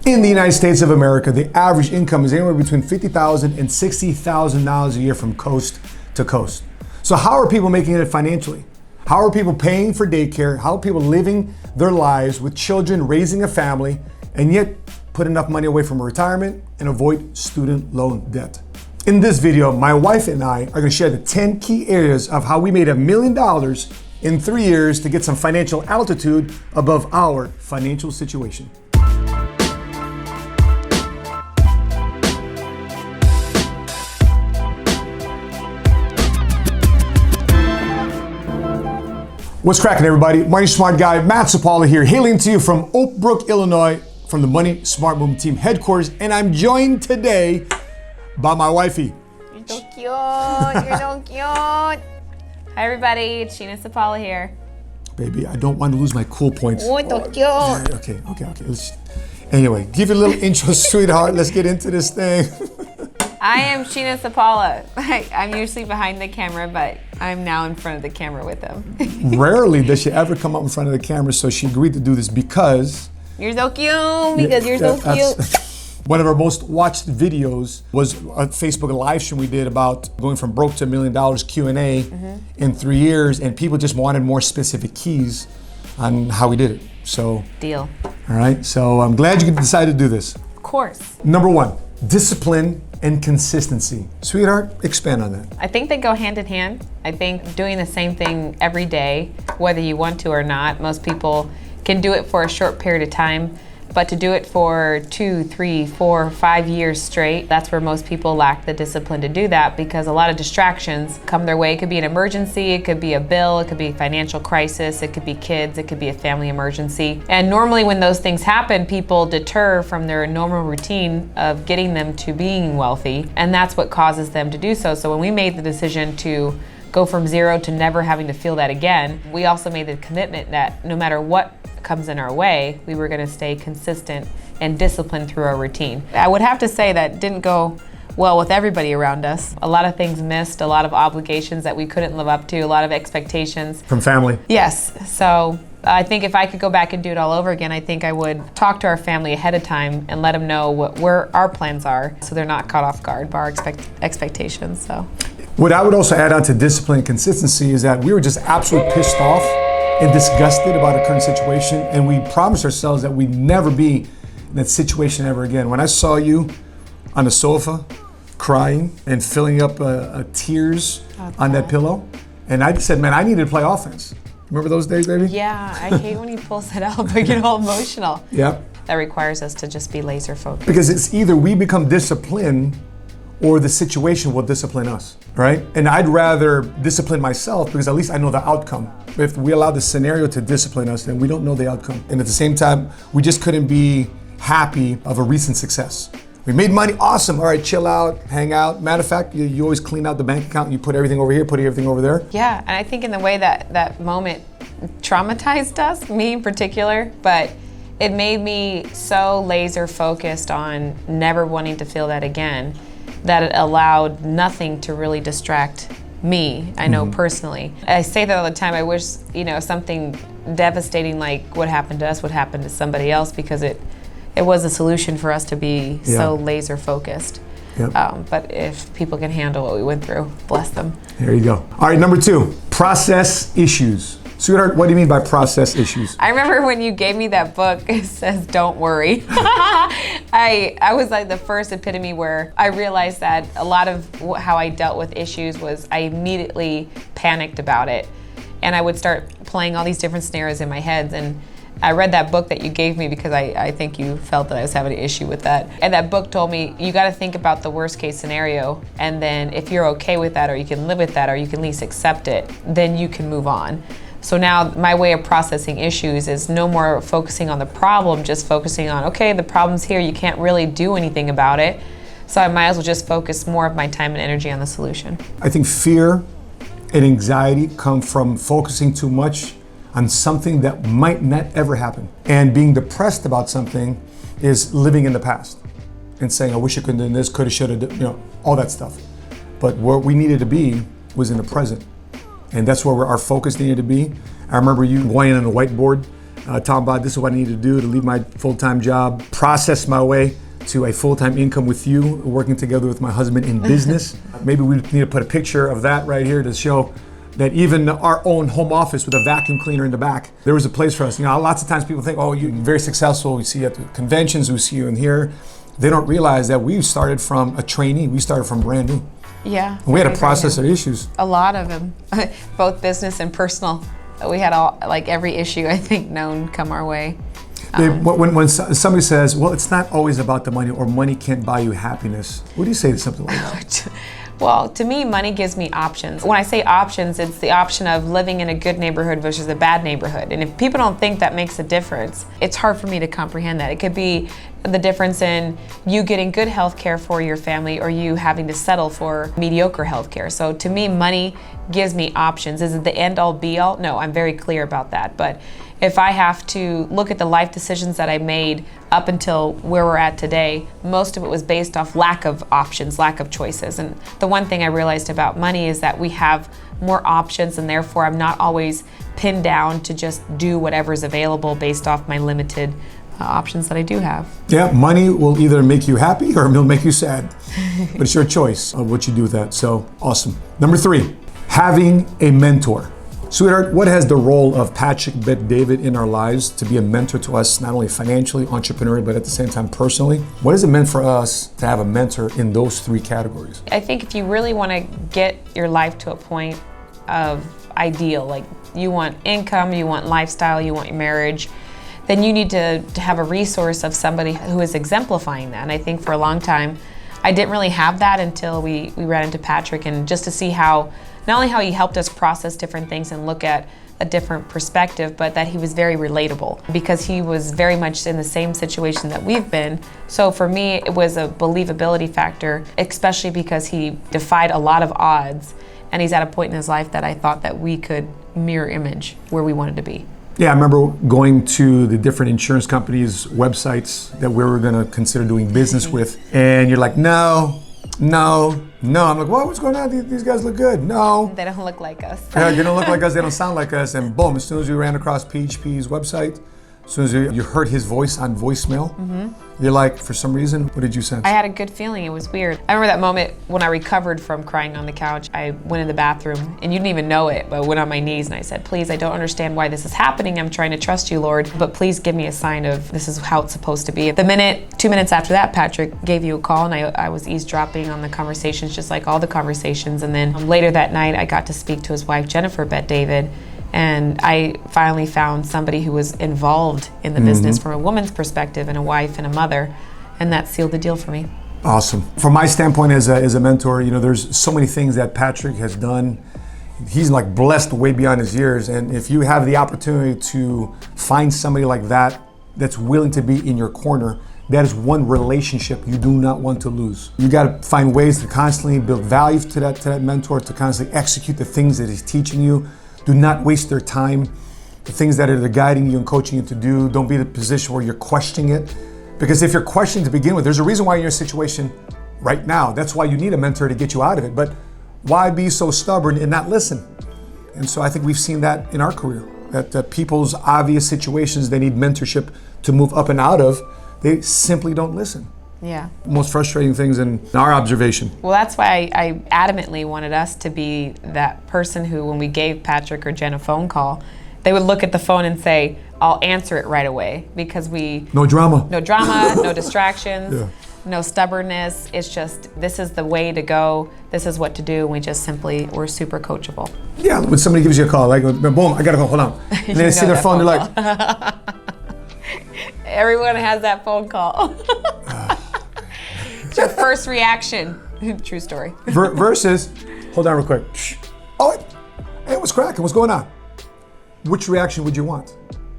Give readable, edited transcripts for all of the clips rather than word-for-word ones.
In the United States of America, the average income is anywhere between $50,000 and $60,000 a year from coast to coast. So how are people making it financially? How are people paying for daycare? How are people living their lives with children, raising a family, and yet put enough money away from retirement and avoid student loan debt? In this video, my wife and I are going to share the 10 key areas of how we made $1 million in 3 years to get some financial altitude above our financial situation. What's cracking, everybody? Money Smart Guy, Matt Sapaula here, hailing to you from Oak Brook, Illinois, from the Money Smart Movement Team headquarters, and I'm joined today by my wifey. You're so cute. You're so cute. Hi, everybody. It's Sheena Sapaula here. Baby, I don't want to lose my cool points. Oh, so cute. Okay. Anyway, give you a little intro, sweetheart. Let's get into this thing. I am Sheena Sapaula. I'm usually behind the camera, but I'm now in front of the camera with him. Rarely does she ever come up in front of the camera, so she agreed to do this because... You're so cute, because you're so cute. One of our most watched videos was a Facebook live stream we did about going from broke to $1 million Q&A in 3 years, and people just wanted more specific keys on how we did it. So, deal. All right, so I'm glad you decided to do this. Of course. Number one, discipline and consistency. Sweetheart, expand on that. I think they go hand in hand. I think doing the same thing every day, whether you want to or not, most people can do it for a short period of time, but to do it for 2, 3, 4, 5 years straight, that's where most people lack the discipline to do that, because a lot of distractions come their way. It could be an emergency, it could be a bill, it could be a financial crisis, it could be kids, it could be a family emergency. And normally when those things happen, people deter from their normal routine of getting them to being wealthy, and that's what causes them to do so. So when we made the decision to go from zero to never having to feel that again, we also made the commitment that no matter what comes in our way, we were going to stay consistent and disciplined through our routine. I would have to say that didn't go well with everybody around us. A lot of things missed, a lot of obligations that we couldn't live up to, a lot of expectations. From family? Yes. So I think if I could go back and do it all over again, I think I would talk to our family ahead of time and let them know where our plans are, so they're not caught off guard by our expectations. So. What I would also add on to discipline and consistency is that we were just absolutely pissed off and disgusted about our current situation, and we promised ourselves that we'd never be in that situation ever again. When I saw you on the sofa crying and filling up tears on that pillow, and I just said, man, I need to play offense. Remember those days, baby? Yeah, I hate when he pulls it out, but I get all emotional. Yep. That requires us to just be laser focused. Because it's either we become disciplined or the situation will discipline us, right? And I'd rather discipline myself because at least I know the outcome. If we allow the scenario to discipline us, then we don't know the outcome. And at the same time, we just couldn't be happy of a recent success. We made money, awesome. All right, chill out, hang out. Matter of fact, you always clean out the bank account and you put everything over here, put everything over there. Yeah, and I think in the way that moment traumatized us, me in particular, but it made me so laser focused on never wanting to feel that again, that it allowed nothing to really distract me, I know personally. I say that all the time. I wish, something devastating like what happened to us would happen to somebody else, because it was a solution for us to be so laser focused. Yep. But if people can handle what we went through, bless them. There you go. All right, number 2, process issues. Sweetheart, what do you mean by process issues? I remember when you gave me that book, it says, don't worry. I was like the first epitome where I realized that a lot of how I dealt with issues was I immediately panicked about it. And I would start playing all these different scenarios in my head. And I read that book that you gave me because I think you felt that I was having an issue with that. And that book told me, you got to think about the worst case scenario. And then if you're okay with that, or you can live with that, or you can at least accept it, then you can move on. So now my way of processing issues is no more focusing on the problem, just focusing on, okay, the problem's here, you can't really do anything about it. So I might as well just focus more of my time and energy on the solution. I think fear and anxiety come from focusing too much on something that might not ever happen. And being depressed about something is living in the past and saying, I wish I could have done this, could have, should have, all that stuff. But where we needed to be was in the present. And that's where our focus needed to be. I remember you going on the whiteboard talking about this is what I need to do to leave my full-time job, process my way to a full-time income with you, working together with my husband in business. Maybe we need to put a picture of that right here to show that even our own home office with a vacuum cleaner in the back, there was a place for us. Lots of times people think, oh, you're very successful. We see you at the conventions, we see you in here. They don't realize that we started from a trainee. We started from brand new. Yeah. And we had to process our issues. A lot of them, both business and personal. We had every issue I think known come our way. When somebody says, well, it's not always about the money, or money can't buy you happiness, what do you say to something like that? Well, to me, money gives me options. When I say options, it's the option of living in a good neighborhood versus a bad neighborhood. And if people don't think that makes a difference, it's hard for me to comprehend that. It could be the difference in you getting good health care for your family or you having to settle for mediocre health care. So to me, money gives me options. Is it the end all be all? No, I'm very clear about that. But if I have to look at the life decisions that I made up until where we're at today, most of it was based off lack of options, lack of choices. And the one thing I realized about money is that we have more options, and therefore I'm not always pinned down to just do whatever's available based off my limited options that I do have. Yeah, money will either make you happy or it'll make you sad. But it's your choice of what you do with that. So awesome. Number 3, having a mentor. Sweetheart, what has the role of Patrick Bet-David in our lives to be a mentor to us, not only financially, entrepreneurially, but at the same time personally? What has it meant for us to have a mentor in those 3 categories? I think if you really want to get your life to a point of ideal, like you want income, you want lifestyle, you want your marriage, then you need to have a resource of somebody who is exemplifying that. And I think for a long time, I didn't really have that until we ran into Patrick, and just to see how, not only how he helped us process different things and look at a different perspective, but that he was very relatable because he was very much in the same situation that we've been. So for me, it was a believability factor, especially because he defied a lot of odds, and he's at a point in his life that I thought that we could mirror image where we wanted to be. Yeah, I remember going to the different insurance companies' websites that we were gonna consider doing business with, and you're like, no. I'm like, what's going on? These guys look good. No. They don't look like us. Yeah, they don't look like us, they don't sound like us, and boom, as soon as we ran across PHP's website, as soon as you heard his voice on voicemail, you're like, for some reason, what did you sense? I had a good feeling. It was weird. I remember that moment when I recovered from crying on the couch. I went in the bathroom, and you didn't even know it, but I went on my knees and I said, please, I don't understand why this is happening. I'm trying to trust you, Lord, but please give me a sign of this is how it's supposed to be. 2 minutes after that, Patrick gave you a call, and I was eavesdropping on the conversations, just like all the conversations. And then later that night, I got to speak to his wife, Jennifer Bet-David, and I finally found somebody who was involved in the business from a woman's perspective, and a wife and a mother, and that sealed the deal for me. Awesome. From my standpoint as a mentor, there's so many things that Patrick has done. He's like blessed way beyond his years, and if you have the opportunity to find somebody like that that's willing to be in your corner, that is one relationship you do not want to lose. You got to find ways to constantly build value to that mentor, to constantly execute the things that he's teaching you. Do not waste their time. The things that are guiding you and coaching you to do, don't be in a position where you're questioning it. Because if you're questioning to begin with, there's a reason why you're in a situation right now. That's why you need a mentor to get you out of it. But why be so stubborn and not listen? And so I think we've seen that in our career, that people's obvious situations they need mentorship to move up and out of, they simply don't listen. Yeah. Most frustrating things in our observation. Well, that's why I adamantly wanted us to be that person who, when we gave Patrick or Jen a phone call, they would look at the phone and say, I'll answer it right away, because no drama, no distractions, yeah. No stubbornness. It's just, this is the way to go. This is what to do. And we just simply, we're super coachable. Yeah, when somebody gives you a call, like, boom, I gotta go, hold on. And they see their phone, they're like. Everyone has that phone call. It's your first reaction. True story. Versus, hold on real quick. Oh, hey, what's cracking? What's going on? Which reaction would you want?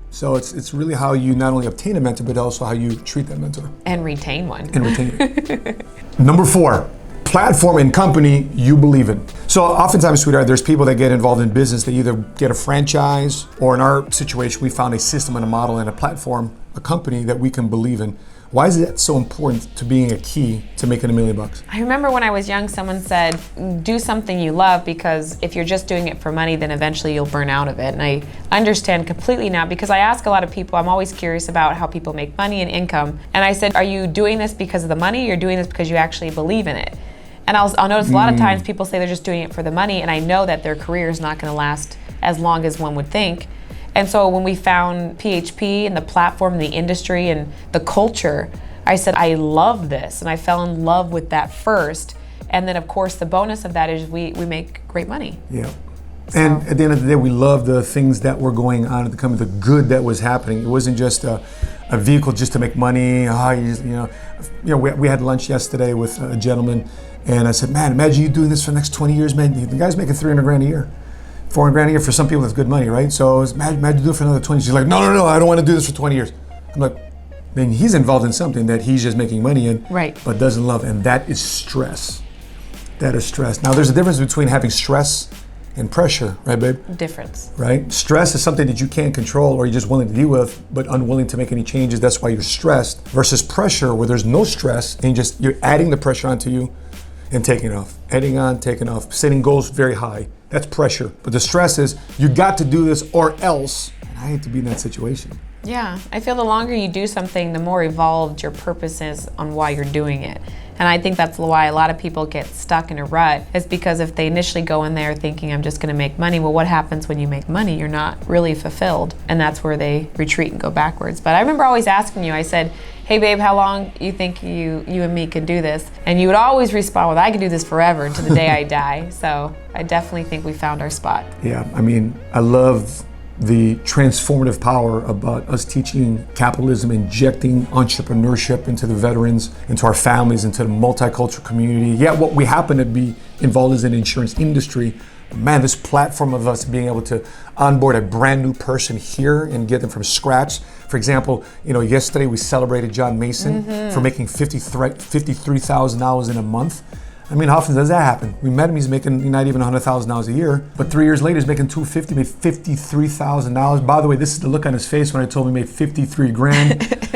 So it's really how you not only obtain a mentor, but also how you treat that mentor. And retain one. And retain it. Number 4, platform and company you believe in. So oftentimes, sweetheart, there's people that get involved in business. They either get a franchise, or in our situation, we found a system and a model and a platform, a company that we can believe in. Why is it so important to being a key to making $1 million? I remember when I was young, someone said, do something you love, because if you're just doing it for money, then eventually you'll burn out of it. And I understand completely now, because I ask a lot of people, I'm always curious about how people make money and income. And I said, are you doing this because of the money, or you're doing this because you actually believe in it? And I'll notice a lot of times people say they're just doing it for the money, and I know that their career is not going to last as long as one would think. And so when we found PHP and the platform and the industry and the culture, I said, I love this. And I fell in love with that first. And then of course the bonus of that is we make great money. Yeah. And at the end of the day, we love the things that were going on at the company, the good that was happening. It wasn't just a vehicle just to make money. We had lunch yesterday with a gentleman, and I said, man, imagine you doing this for the next 20 years, man. The guy's making 300 grand a year. 400 grand a year for some people, that's good money, right? So imagine do it for another 20 years. She's like, no, I don't want to do this for 20 years. I'm like, then he's involved in something that he's just making money in, right, but doesn't love, and that is stress. That is stress. Now, there's a difference between having stress and pressure, right, babe? Difference. Right? Stress is something that you can't control or you're just willing to deal with, but unwilling to make any changes. That's why you're stressed. Versus pressure, where there's no stress and you're adding the pressure onto you and taking it off. Adding on, taking off, setting goals very high. That's pressure. But the stress is, you got to do this or else. And I hate to be in that situation. Yeah, I feel the longer you do something, the more evolved your purpose is on why you're doing it. And I think that's why a lot of people get stuck in a rut, is because if they initially go in there thinking I'm just going to make money, well, what happens when you make money? You're not really fulfilled. And that's where they retreat and go backwards. But I remember always asking you, I said, hey babe, how long you think you and me can do this? And you would always respond with, I can do this forever to the day I die. So I definitely think we found our spot. Yeah, I mean, I love the transformative power about us teaching capitalism, injecting entrepreneurship into the veterans, into our families, into the multicultural community. Yeah, what we happen to be involved is in the insurance industry. Man, this platform of us being able to onboard a brand new person here and get them from scratch. For example, yesterday we celebrated John Mason for making $53,000 in a month. I mean, how often does that happen? We met him, he's making not even $100,000 a year, but 3 years later he's making $250,000, made $53,000. By the way, this is the look on his face when I told him he made 53 grand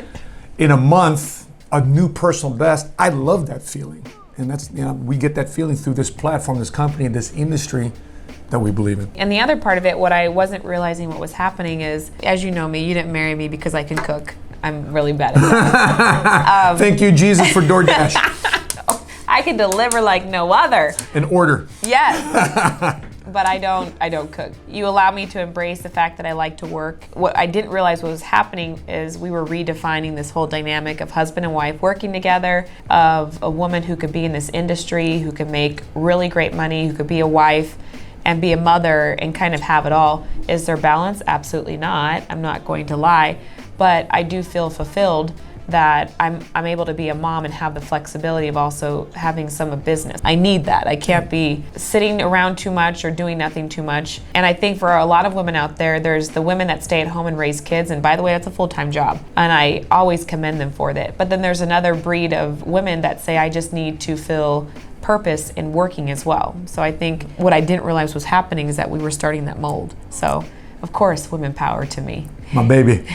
in a month, a new personal best. I love that feeling. And that's, we get that feeling through this platform, this company, and this industry that we believe in. And the other part of it, what I wasn't realizing what was happening is, as you know me, you didn't marry me because I can cook. I'm really bad at that. Thank you, Jesus, for DoorDash. I can deliver like no other. An order. Yes. But I don't cook. You allow me to embrace the fact that I like to work. What I didn't realize what was happening is we were redefining this whole dynamic of husband and wife working together, of a woman who could be in this industry, who could make really great money, who could be a wife and be a mother and kind of have it all. Is there balance? Absolutely not. I'm not going to lie. But I do feel fulfilled that I'm able to be a mom and have the flexibility of also having some of business. I need that. I can't be sitting around too much or doing nothing too much. And I think for a lot of women out there, there's the women that stay at home and raise kids. And by the way, that's a full-time job. And I always commend them for that. But then there's another breed of women that say, I just need to feel purpose in working as well. So I think what I didn't realize was happening is that we were starting that mold. So of course, women power to me. My baby.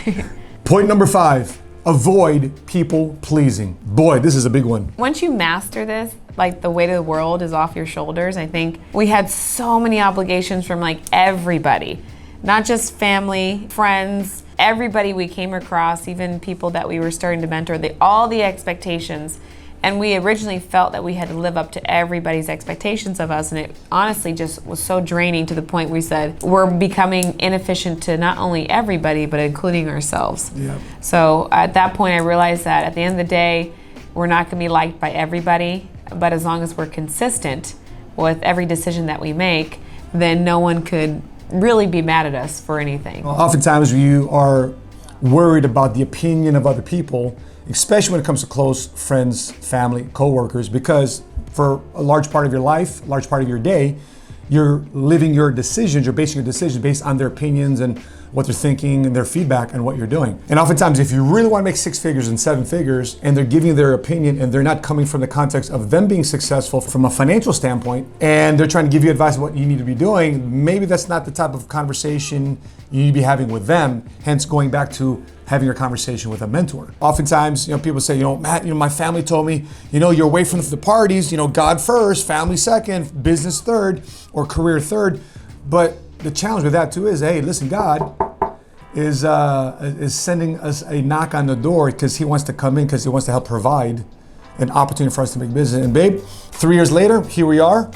Point number 5. Avoid people pleasing. Boy, this is a big one. Once you master this, like the weight of the world is off your shoulders. I think we had so many obligations from like everybody, not just family, friends, everybody we came across, even people that we were starting to mentor, all the expectations. And we originally felt that we had to live up to everybody's expectations of us. And it honestly just was so draining to the point we said, we're becoming inefficient to not only everybody, but including ourselves. Yep. So at that point, I realized that at the end of the day, we're not gonna be liked by everybody, but as long as we're consistent with every decision that we make, then no one could really be mad at us for anything. Well, oftentimes you are worried about the opinion of other people, especially when it comes to close friends, family, coworkers, because for a large part of your life, a large part of your day, you're living your decisions, you're basing your decisions based on their opinions and what they're thinking and their feedback on what you're doing. And oftentimes, if you really want to make 6 figures and 7 figures, and they're giving you their opinion and they're not coming from the context of them being successful from a financial standpoint, and they're trying to give you advice on what you need to be doing, maybe that's not the type of conversation you need to be having with them. Hence, going back to having a conversation with a mentor. Oftentimes, people say, Matt, my family told me, you're away from the parties, God first, family second, business third, or career third. But the challenge with that too is, hey, listen, God is sending us a knock on the door because he wants to come in, because he wants to help provide an opportunity for us to make business. And babe, 3 years later, here we are.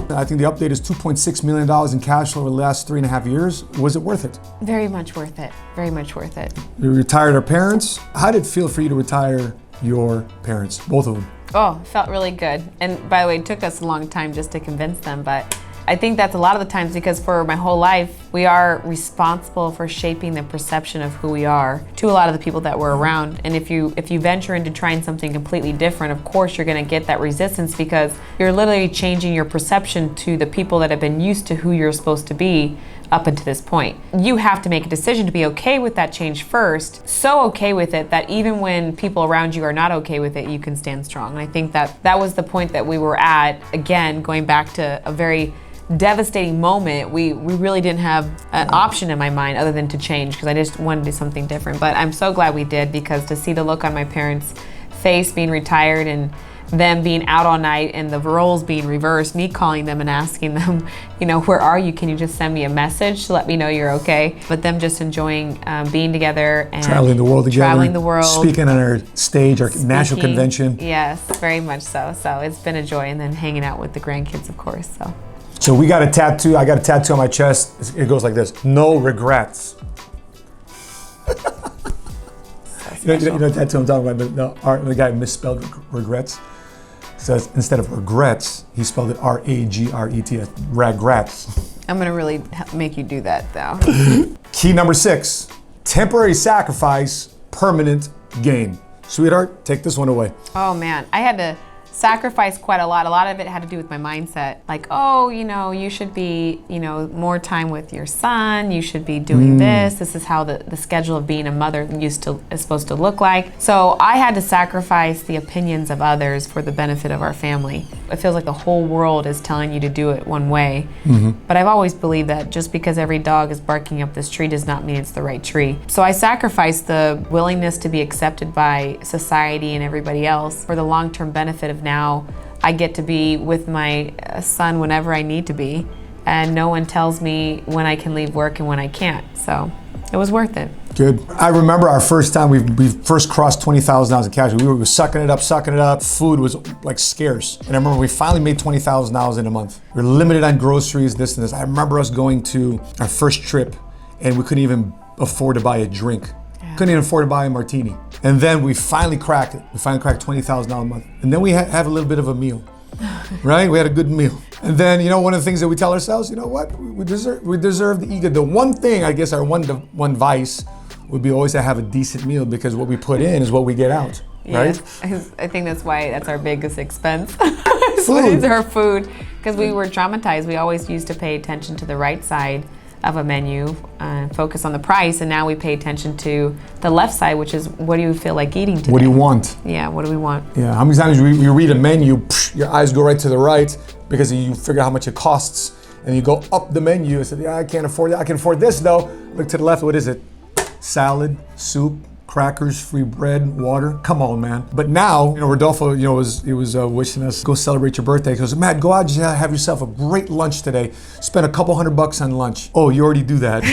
I think the update is $2.6 million in cash flow over the last 3.5 years. Was it worth it? Very much worth it. Very much worth it. We retired our parents. How did it feel for you to retire your parents, both of them? Oh, it felt really good. And by the way, it took us a long time just to convince them, but I think that's a lot of the times because for my whole life, we are responsible for shaping the perception of who we are to a lot of the people that we're around. And if you venture into trying something completely different, of course you're gonna get that resistance because you're literally changing your perception to the people that have been used to who you're supposed to be up until this point. You have to make a decision to be okay with that change first, so okay with it that even when people around you are not okay with it, you can stand strong. And I think that was the point that we were at, again, going back to a very devastating moment. We really didn't have an option in my mind other than to change because I just wanted to do something different. But I'm so glad we did, because to see the look on my parents' face being retired and them being out all night and the roles being reversed, me calling them and asking them, where are you? Can you just send me a message to let me know you're okay? But them just enjoying being together and traveling the world together. Traveling the world. Speaking on our stage, our national convention. Yes, very much so. So it's been a joy. And then hanging out with the grandkids, of course. So we got a tattoo. I got a tattoo on my chest. It goes like this: no regrets. You know the tattoo I'm talking about? The guy misspelled regrets. So instead of regrets, he spelled it R-A-G-R-E-T-S, regrets. I'm gonna really make you do that though. Key number 6, temporary sacrifice, permanent gain. Sweetheart, take this one away. Oh man, I had to sacrifice quite a lot. A lot of it had to do with my mindset. Like, you should be, more time with your son. You should be doing this. This is how the schedule of being a mother is supposed to look like. So I had to sacrifice the opinions of others for the benefit of our family. It feels like the whole world is telling you to do it one way. But I've always believed that just because every dog is barking up this tree does not mean it's the right tree. So I sacrificed the willingness to be accepted by society and everybody else for the long-term benefit of now I get to be with my son whenever I need to be, and no one tells me when I can leave work and when I can't. So it was worth it. Good. I remember our first time we first crossed $20,000 in cash. We were sucking it up. Food was like scarce. And I remember we finally made $20,000 in a month. We were limited on groceries, this and this. I remember us going to our first trip and we couldn't even afford to buy a drink. Couldn't even afford to buy a martini. And then we finally cracked it. We finally cracked $20,000 a month. And then we have a little bit of a meal, right? We had a good meal. And then, one of the things that we tell ourselves, we deserve the ego. The one thing, I guess, our one vice would be always to have a decent meal, because what we put in is what we get out, right? I think that's why that's our biggest expense. Food. Is our food. Because we were traumatized. We always used to pay attention to the right side of a menu, focus on the price, and now we pay attention to the left side, which is what do you feel like eating today? What do you want? Yeah, what do we want? Yeah, how many times you read a menu, your eyes go right to the right because you figure out how much it costs, and you go up the menu and say, yeah, I can't afford that. I can afford this though. Look to the left, what is it? Salad, soup, crackers, free bread, water. Come on, man. But now, Rodolfo, was wishing us go celebrate your birthday. He goes, Matt, go out and have yourself a great lunch today. Spend a couple $100 on lunch. Oh, you already do that.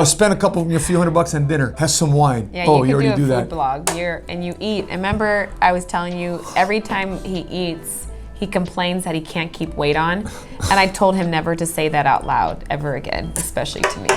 Spend a few $100 on dinner. Have some wine. Yeah, oh, you already do that. Food blog. And you eat. And remember, I was telling you, every time he eats, he complains that he can't keep weight on. And I told him never to say that out loud ever again, especially to me.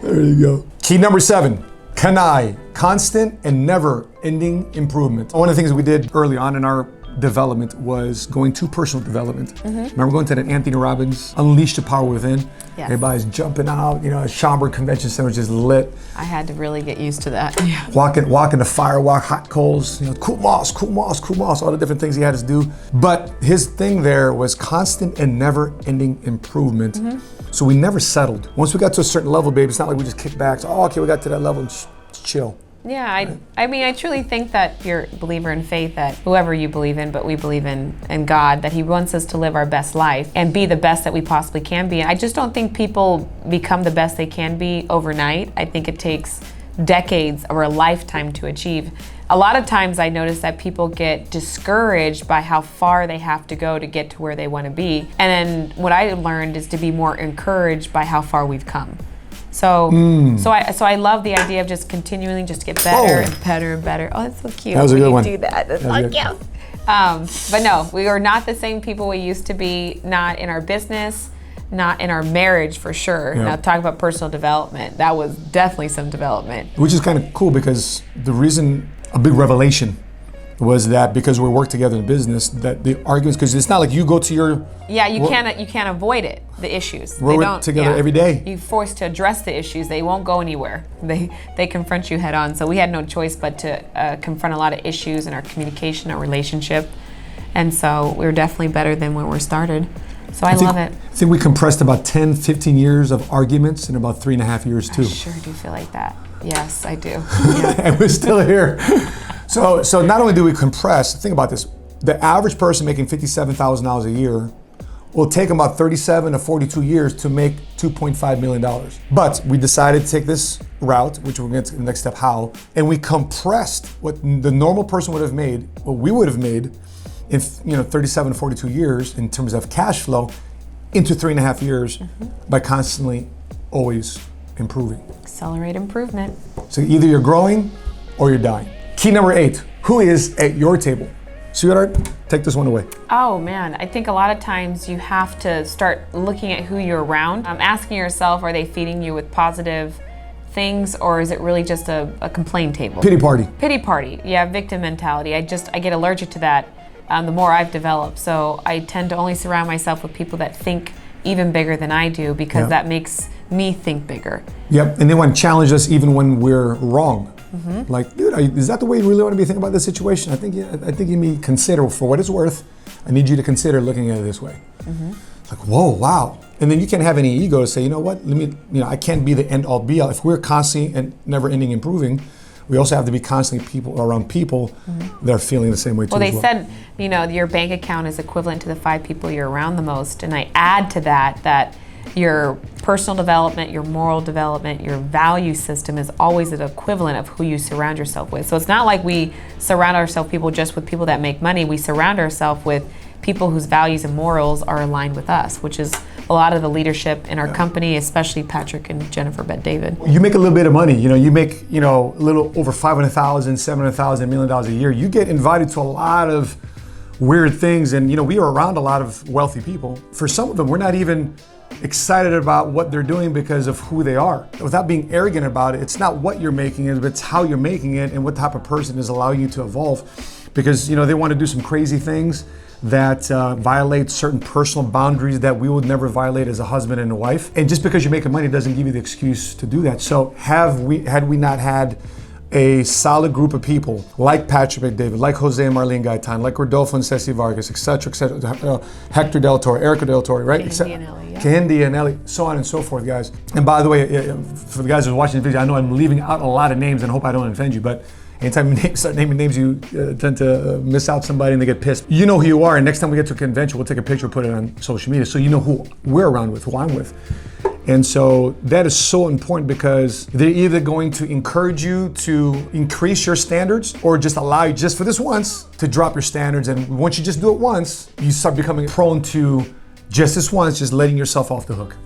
There you go. Key number 7. CANI, constant and never-ending improvement. One of the things we did early on in our development was going to personal development. Remember going to that Anthony Robbins Unleash the Power Within? Yes. Everybody's jumping out, Schaumburg Convention Center was just lit. I had to really get used to that. Yeah. Walking the firewalk, hot coals, cool moss, all the different things he had us do. But his thing there was constant and never-ending improvement. So we never settled. Once we got to a certain level, babe, it's not like we just kick back. So, okay, we got to that level and chill. Yeah, I truly think that you're a believer in faith, that whoever you believe in, but we believe in God, that He wants us to live our best life and be the best that we possibly can be. I just don't think people become the best they can be overnight. I think it takes decades or a lifetime to achieve. A lot of times I notice that people get discouraged by how far they have to go to get to where they want to be. And then what I learned is to be more encouraged by how far we've come. So I love the idea of just continually just get better and better and better. Oh, that's so cute. That was a good one. Do that. That's so cute. But no, we are not the same people we used to be, not in our business, not in our marriage for sure. Yeah. Now talk about personal development. That was definitely some development. Which is kind of cool because the reason, a big revelation was that because we work together in business, that the arguments, because it's not like you go to your... Yeah, you can't avoid it, the issues. We're They don't, together every day. You're forced to address the issues. They won't go anywhere. They confront you head on. So we had no choice but to confront a lot of issues in our communication, our relationship. And so we're definitely better than when we started. So I love it. I think we compressed about 10, 15 years of arguments in about 3.5 years too. I sure do feel like that. Yes, I do. Yeah. And we're still here. So not only do we compress, think about this, the average person making $57,000 a year will take about 37 to 42 years to make $2.5 million. But we decided to take this route, which we're going to get to the next step, how, and we compressed what the normal person would have made, what we would have made in 37 to 42 years in terms of cash flow into 3.5 years by constantly always improving. Accelerate improvement. So either you're growing or you're dying. Key number 8, who is at your table? Sweetheart, take this one away. Oh man, I think a lot of times you have to start looking at who you're around. Asking yourself, are they feeding you with positive things, or is it really just a complaint table? Pity party. Pity party, yeah, victim mentality. I get allergic to that the more I've developed. So I tend to only surround myself with people that think even bigger than I do, because that makes me think bigger. Yep, and they want to challenge us even when we're wrong. Like, dude, is that the way you really want to be thinking about this situation? I think you need to consider, for what it's worth, I need you to consider looking at it this way. Like, whoa, wow. And then you can't have any ego to say, you know what, I can't be the end all be all. If we're constantly and never ending improving, we also have to be constantly around people that are feeling the same way too. Well, they said, your bank account is equivalent to the 5 people you're around the most. And I add to that your personal development, your moral development, your value system is always an equivalent of who you surround yourself with. So it's not like we surround ourselves just with people that make money. We surround ourselves with people whose values and morals are aligned with us, which is a lot of the leadership in our company, especially Patrick and Jennifer Bet-David. You make a little bit of money, you make, a little over $500,000, $700,000, $1 million a year. You get invited to a lot of weird things, and we are around a lot of wealthy people. For some of them, we're not even excited about what they're doing because of who they are. Without being arrogant about it, it's not what you're making it, but it's how you're making it and what type of person is allowing you to evolve. Because they want to do some crazy things that violate certain personal boundaries that we would never violate as a husband and a wife. And just because you're making money doesn't give you the excuse to do that. So had we not had a solid group of people like Patrick Bet-David, like Jose and Marlene Gaetan, like Rodolfo and Ceci Vargas, et cetera, Hector Del Toro, Erica Del Toro, right? Candy and Ellie, yeah. Candy and Ellie, so on and so forth, guys. And by the way, for the guys who are watching the video, I know I'm leaving out a lot of names and I hope I don't offend you, but anytime you start naming names, you tend to miss out somebody and they get pissed. You know who you are, and next time we get to a convention, we'll take a picture, put it on social media, so you know who we're around with, who I'm with. And so that is so important, because they're either going to encourage you to increase your standards or just allow you, just for this once, to drop your standards. And once you just do it once, you start becoming prone to just this once, just letting yourself off the hook.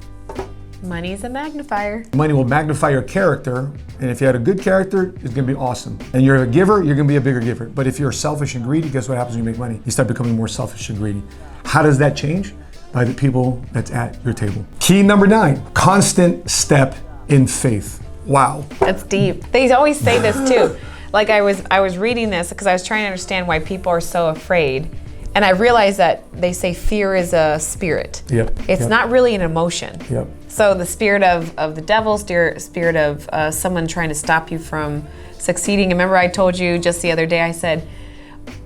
Money's a magnifier. Money will magnify your character, and if you had a good character, it's gonna be awesome. And you're a giver, you're gonna be a bigger giver. But if you're selfish and greedy, guess what happens when you make money? You start becoming more selfish and greedy. How does that change? By the people that's at your table. Key number 9, constant step in faith. Wow. That's deep. They always say this too. Like I was reading this because I was trying to understand why people are so afraid. And I realized that they say fear is a spirit. Yep. It's not really an emotion. Yep. So the spirit of the devil, spirit of someone trying to stop you from succeeding. Remember I told you just the other day, I said,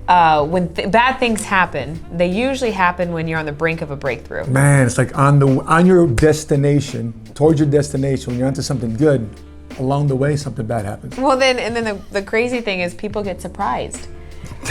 when bad things happen, they usually happen when you're on the brink of a breakthrough. Man, it's like on your destination, towards your destination, when you're onto something good, along the way, something bad happens. Well, then the crazy thing is people get surprised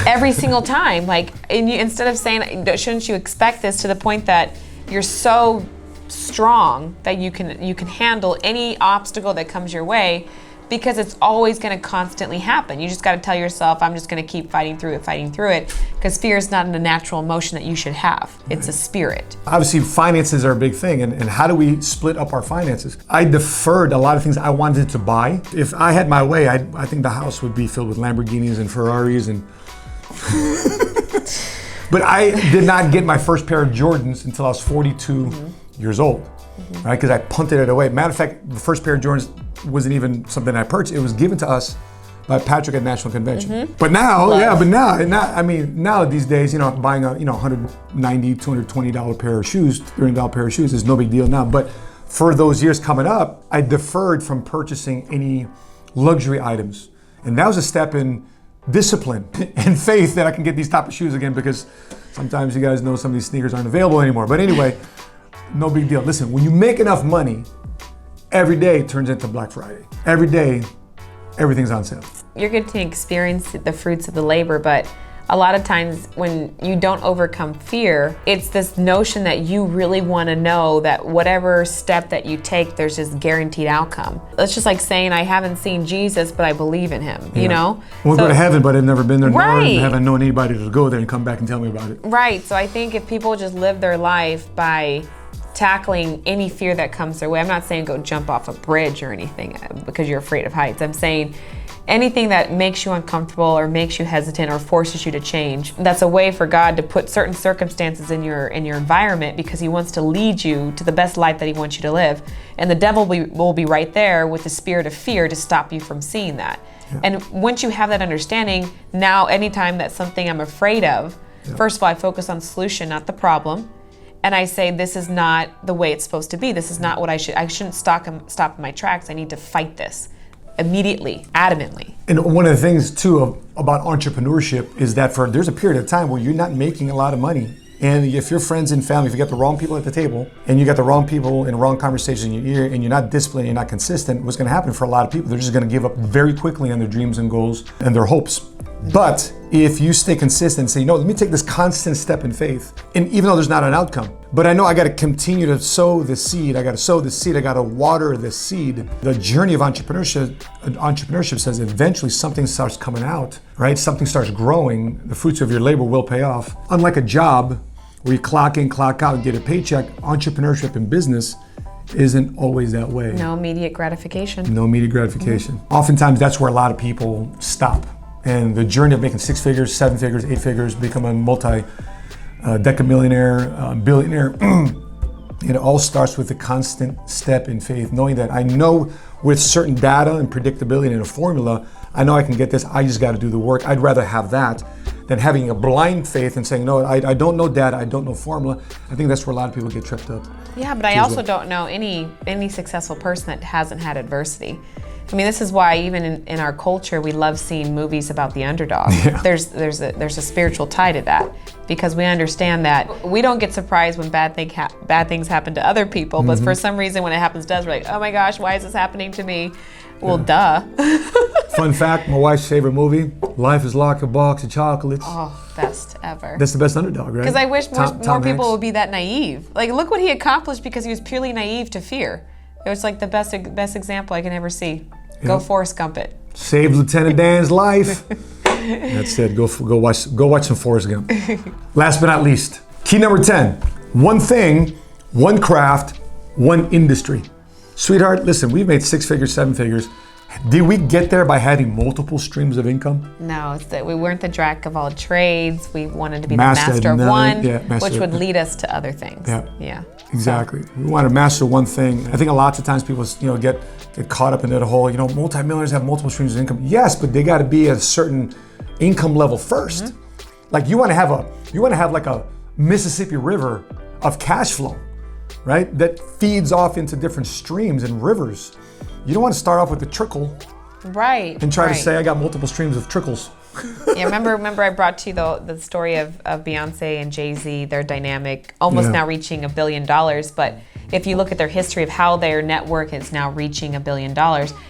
every single time. Like, instead of saying, shouldn't you expect this, to the point that you're so strong that you can handle any obstacle that comes your way, because it's always going to constantly happen. You just got to tell yourself, I'm just going to keep fighting through it, because fear is not a natural emotion that you should have. It's a spirit. Obviously, finances are a big thing, and how do we split up our finances? I deferred a lot of things I wanted to buy. If I had my way, I think the house would be filled with Lamborghinis and Ferraris and... But I did not get my first pair of Jordans until I was 42 years old, right? Because I punted it away. Matter of fact, the first pair of Jordans wasn't even something I purchased. It was given to us by Patrick at National Convention. But now, now these days, buying a $190, $220 pair of shoes, $300 pair of shoes is no big deal now. But for those years coming up, I deferred from purchasing any luxury items. And that was a step in discipline and faith that I can get these type of shoes again, because sometimes you guys know some of these sneakers aren't available anymore. But anyway, no big deal. Listen, when you make enough money, every day turns into Black Friday. Every day, everything's on sale. You're going to experience the fruits of the labor, but a lot of times when you don't overcome fear, it's this notion that you really want to know that whatever step that you take, there's this guaranteed outcome. It's just like saying, I haven't seen Jesus, but I believe in him, you know? We'll go to heaven, but I've never been there, right. Nor haven't known anybody to go there and come back and tell me about it. Right, so I think if people just live their life by tackling any fear that comes their way, I'm not saying go jump off a bridge or anything because you're afraid of heights. I'm saying anything that makes you uncomfortable or makes you hesitant or forces you to change, that's a way for God to put certain circumstances in your environment, because he wants to lead you to the best life that he wants you to live. And the devil will be right there with the spirit of fear to stop you from seeing that. Yeah. And once you have that understanding, now anytime that's something I'm afraid of, first of all, I focus on the solution, not the problem. And I say, this is not the way it's supposed to be. This is not what I shouldn't stop in my tracks. I need to fight this immediately, adamantly. And one of the things too about entrepreneurship is that there's a period of time where you're not making a lot of money. And if your friends and family, if you got the wrong people at the table and you got the wrong people in the wrong conversations in your ear and you're not disciplined, you're not consistent, what's gonna happen for a lot of people, they're just gonna give up very quickly on their dreams and goals and their hopes. But if you stay consistent and say, let me take this constant step in faith, and even though there's not an outcome, but I know I got to continue to sow the seed. I got to water the seed. The journey of entrepreneurship says eventually something starts coming out, right? Something starts growing. The fruits of your labor will pay off. Unlike a job where you clock in, clock out, get a paycheck, entrepreneurship in business isn't always that way. No immediate gratification. Oftentimes that's where a lot of people stop. And the journey of making 6 figures, 7 figures, 8 figures, become a multi-decamillionaire, billionaire, it all starts with a constant step in faith, knowing that I know with certain data and predictability and a formula, I know I can get this, I just got to do the work. I'd rather have that than having a blind faith and saying, no, I don't know data, I don't know formula. I think that's where a lot of people get tripped up. Yeah, but I also don't know any successful person that hasn't had adversity. I mean, this is why even in our culture, we love seeing movies about the underdog. Yeah. There's a spiritual tie to that, because we understand that we don't get surprised when bad things happen to other people, but for some reason when it happens to us, we're like, oh my gosh, why is this happening to me? Well, duh. Fun fact, my wife's favorite movie, Life is Like a Box of Chocolates. Oh, best ever. That's the best underdog, right? Because I wish more people would be that naive. Like, look what he accomplished because he was purely naive to fear. It was like the best example I can ever see. Go Forrest Gump it. Saved Lieutenant Dan's life. That's it. Go watch some Forrest Gump. Last but not least, key number 10. One thing, one craft, one industry. Sweetheart, listen, we've made 6 figures, 7 figures. Did we get there by having multiple streams of income? No, it's that we weren't the jack of all trades. We wanted to be the master of one, which would lead us to other things. Yeah. Exactly. So. We want to master one thing. I think a lot of times people, get caught up in that whole, multimillionaires have multiple streams of income. Yes, but they got to be at a certain income level first. Like you want to have like a Mississippi River of cash flow, right? That feeds off into different streams and rivers. You don't want to start off with the trickle, right? And try to say I got multiple streams of trickles. Yeah, remember I brought to you the story of Beyonce and Jay-Z, their dynamic, almost now reaching $1 billion. But if you look at their history of how their network is now reaching $1 billion,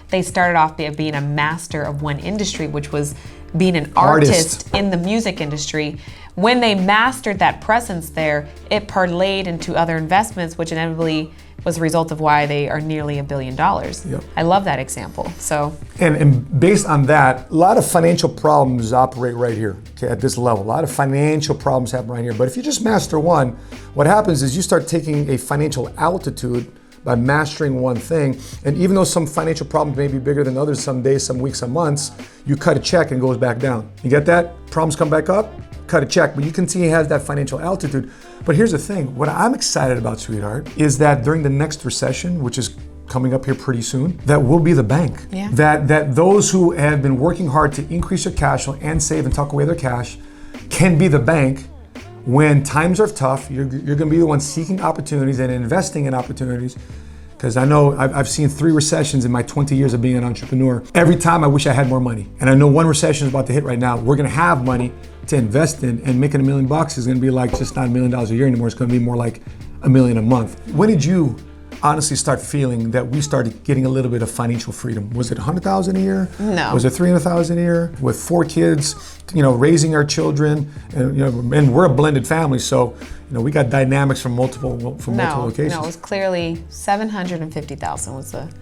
they started off being a master of one industry, which was being an artist in the music industry. When they mastered that presence there, it parlayed into other investments, which inevitably was a result of why they are nearly $1 billion. Yep. I love that example. So, and based on that, a lot of financial problems operate right here, okay, at this level. A lot of financial problems happen right here. But if you just master one, what happens is you start taking a financial altitude by mastering one thing. And even though some financial problems may be bigger than others some days, some weeks, some months, you cut a check and it goes back down. You get that? Problems come back up, cut a check, but you continue to have that financial altitude. But here's the thing, what I'm excited about, sweetheart, is that during the next recession, which is coming up here pretty soon, that we'll be the bank. Yeah. That those who have been working hard to increase their cash flow and save and tuck away their cash can be the bank. When times are tough, you're going to be the one seeking opportunities and investing in opportunities. Because I know I've seen 3 recessions in my 20 years of being an entrepreneur. Every time I wish I had more money. And I know one recession is about to hit right now. We're going to have money to invest in, and making $1 million is going to be like just not $1 million a year anymore. It's going to be more like $1 million a month. When did you honestly start feeling that we started getting a little bit of financial freedom? Was it $100,000 a year? No. Was it $300,000 a year? With 4 kids, raising our children, and we're a blended family, so we got dynamics from multiple locations. No, it was clearly $750,000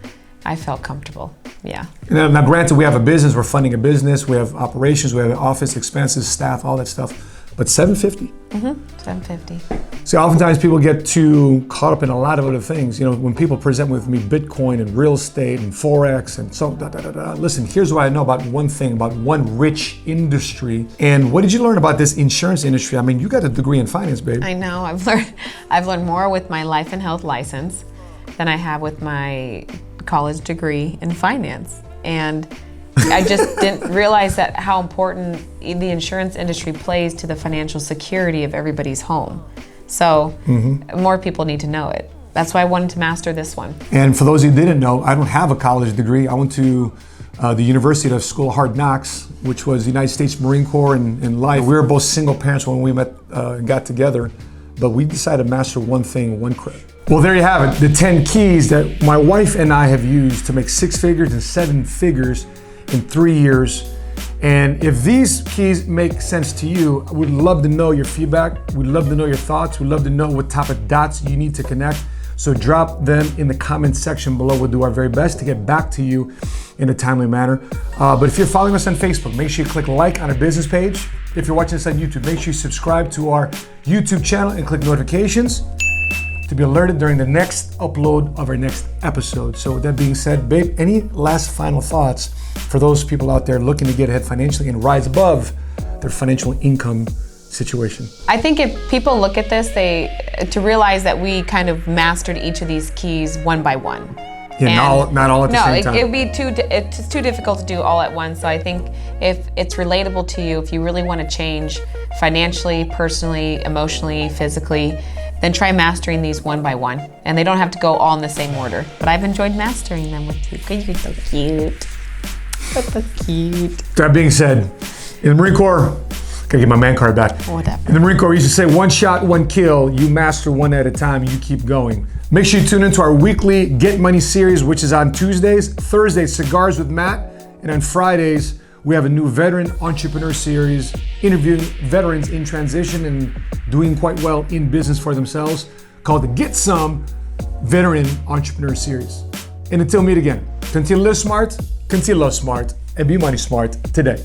I felt comfortable. Yeah. Now, granted, we have a business. We're funding a business. We have operations. We have office expenses, staff, all that stuff. But $750. $750. See, oftentimes people get too caught up in a lot of other things. When people present with me Bitcoin and real estate and Forex and so listen, here's what I know about one thing, about one rich industry. And what did you learn about this insurance industry? I mean, you got a degree in finance, babe. I know. I've learned more with my life and health license than I have with my college degree in finance. And I just didn't realize that how important the insurance industry plays to the financial security of everybody's home. So more people need to know it. That's why I wanted to master this one. And for those who didn't know, I don't have a college degree. I went to the University of School of Hard Knocks, which was the United States Marine Corps in life. We were both single parents when we met and got together, but we decided to master one thing, one credit. Well, there you have it, the 10 keys that my wife and I have used to make 6 figures and 7 figures in 3 years. And if these keys make sense to you, I would love to know your feedback. We'd love to know your thoughts. We'd love to know what type of dots you need to connect. So drop them in the comment section below. We'll do our very best to get back to you in a timely manner. But if you're following us on Facebook, make sure you click like on our business page. If you're watching us on YouTube, make sure you subscribe to our YouTube channel and click notifications to be alerted during the next upload of our next episode. So with that being said, babe, any last final thoughts for those people out there looking to get ahead financially and rise above their financial income situation? I think if people look at this, to realize that we kind of mastered each of these keys one by one. Yeah, not all at the same time. No, it's too difficult to do all at once. So I think if it's relatable to you, if you really want to change financially, personally, emotionally, physically, then try mastering these one by one. And they don't have to go all in the same order. But I've enjoyed mastering them with you. You're so cute. So cute. That being said, in the Marine Corps, gotta get my man card back. Whatever. In the Marine Corps, we used to say 1 shot, 1 kill. You master one at a time, you keep going. Make sure you tune into our weekly Get Money series, which is on Tuesdays, Thursdays, Cigars with Matt, and on Fridays, we have a new veteran entrepreneur series interviewing veterans in transition and doing quite well in business for themselves, called the Get Some Veteran Entrepreneur Series. And until we meet again, continue to live smart, continue to love smart, and be money smart today.